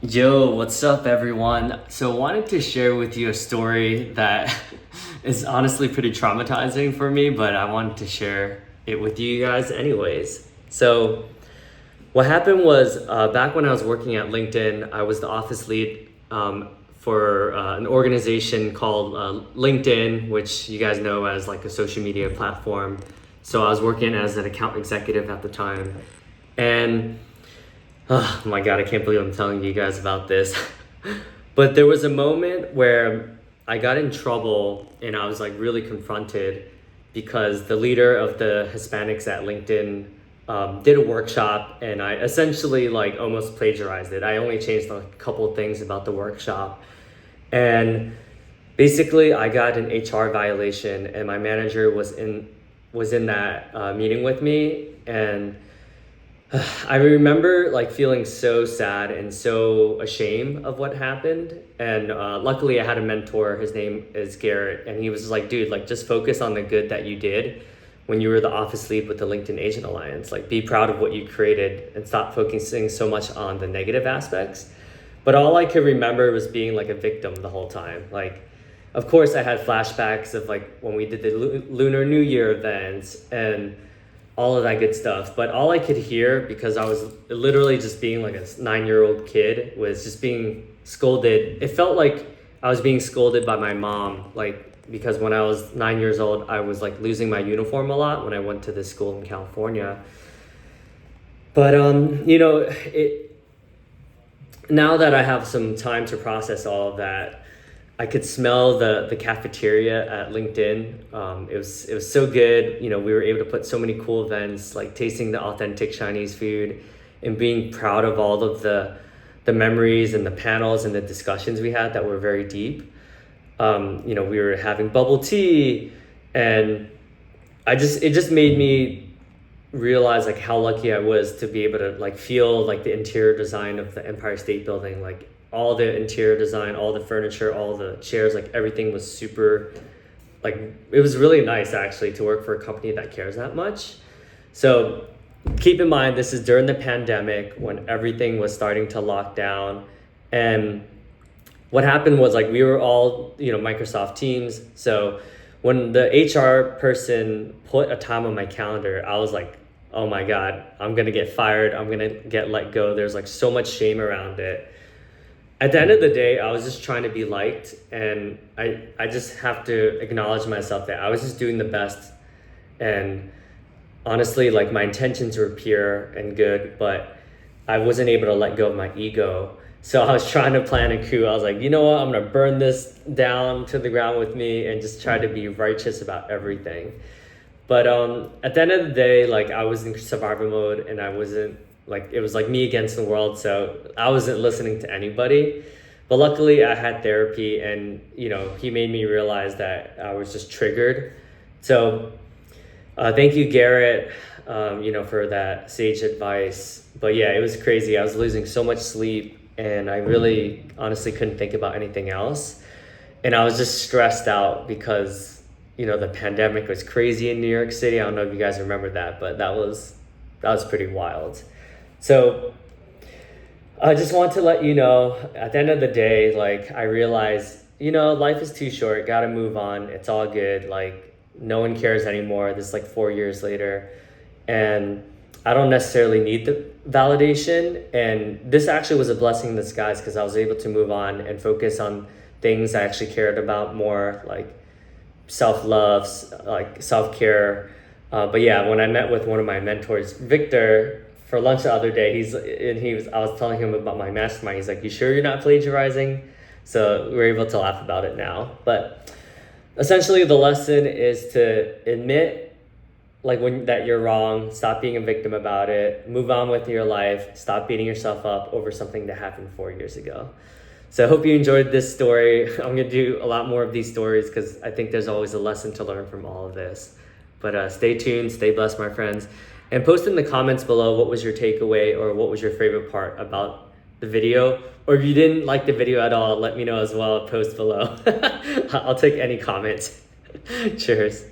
Yo, what's up, everyone? So, wanted to share with you a story that is honestly pretty traumatizing for me, but I wanted to share it with you guys, anyways. So, what happened was back when I was working at LinkedIn, I was the office lead for an organization called LinkedIn, which you guys know as like a social media platform. So, I was working as an account executive at the time. And oh my God, I can't believe I'm telling you guys about this. But there was a moment where I got in trouble and I was like really confronted because the leader of the Hispanics at LinkedIn did a workshop and I essentially like almost plagiarized it. I only changed a couple of things about the workshop. And basically I got an HR violation and my manager was in that meeting with me. And I remember like feeling so sad and so ashamed of what happened. And luckily I had a mentor, his name is Garrett, and he was just like, dude, like just focus on the good that you did when you were the office lead with the LinkedIn Agent Alliance. Like be proud of what you created and stop focusing so much on the negative aspects. But all I could remember was being like a victim the whole time. Like, of course I had flashbacks of like when we did the Lunar New Year events and all of that good stuff. But all I could hear, because I was literally just being like a 9-year-old kid, was just being scolded. It felt like I was being scolded by my mom, like because when I was 9 years old, I was like losing my uniform a lot when I went to this school in California. But now that I have some time to process all of that, I could smell the cafeteria at LinkedIn. It was so good. You know, we were able to put so many cool events, like tasting the authentic Chinese food and being proud of all of the memories and the panels and the discussions we had that were very deep. We were having bubble tea, and it just made me realize like how lucky I was to be able to like feel like the interior design of the Empire State Building, like all the interior design, all the furniture, all the chairs, like everything was super, like it was really nice actually to work for a company that cares that much. So keep in mind, this is during the pandemic when everything was starting to lock down. And what happened was like we were all, Microsoft Teams. So when the HR person put a time on my calendar, I was like, oh my God, I'm gonna get fired. I'm gonna get let go. There's like so much shame around it. At the end of the day, I was just trying to be liked, and I just have to acknowledge myself that I was just doing the best. And honestly, like my intentions were pure and good, but I wasn't able to let go of my ego. So I was trying to plan a coup. I was like, you know what, I'm gonna burn this down to the ground with me and just try to be righteous about everything. But at the end of the day, like I was in survival mode and I wasn't, like it was like me against the world, so I wasn't listening to anybody. But luckily I had therapy, and he made me realize that I was just triggered. So thank you, Garrett, for that sage advice. But yeah, it was crazy. I was losing so much sleep and I really honestly couldn't think about anything else, and I was just stressed out because the pandemic was crazy in New York City. I don't know if you guys remember that, but that was pretty wild. So I just want to let you know, at the end of the day, like I realized, life is too short, gotta move on. It's all good. Like no one cares anymore. This is like 4 years later. And I don't necessarily need the validation. And this actually was a blessing in disguise because I was able to move on and focus on things I actually cared about more, like self-love, like self-care. But yeah, when I met with one of my mentors, Victor, for lunch the other day, I was telling him about my mastermind. He's like, you sure you're not plagiarizing? So we're able to laugh about it now. But essentially the lesson is to admit like that you're wrong, stop being a victim about it, move on with your life, stop beating yourself up over something that happened 4 years ago. So I hope you enjoyed this story. I'm gonna do a lot more of these stories because I think there's always a lesson to learn from all of this. But stay tuned, stay blessed, my friends. And post in the comments below what was your takeaway or what was your favorite part about the video. Or if you didn't like the video at all, let me know as well. Post below. I'll take any comments. Cheers.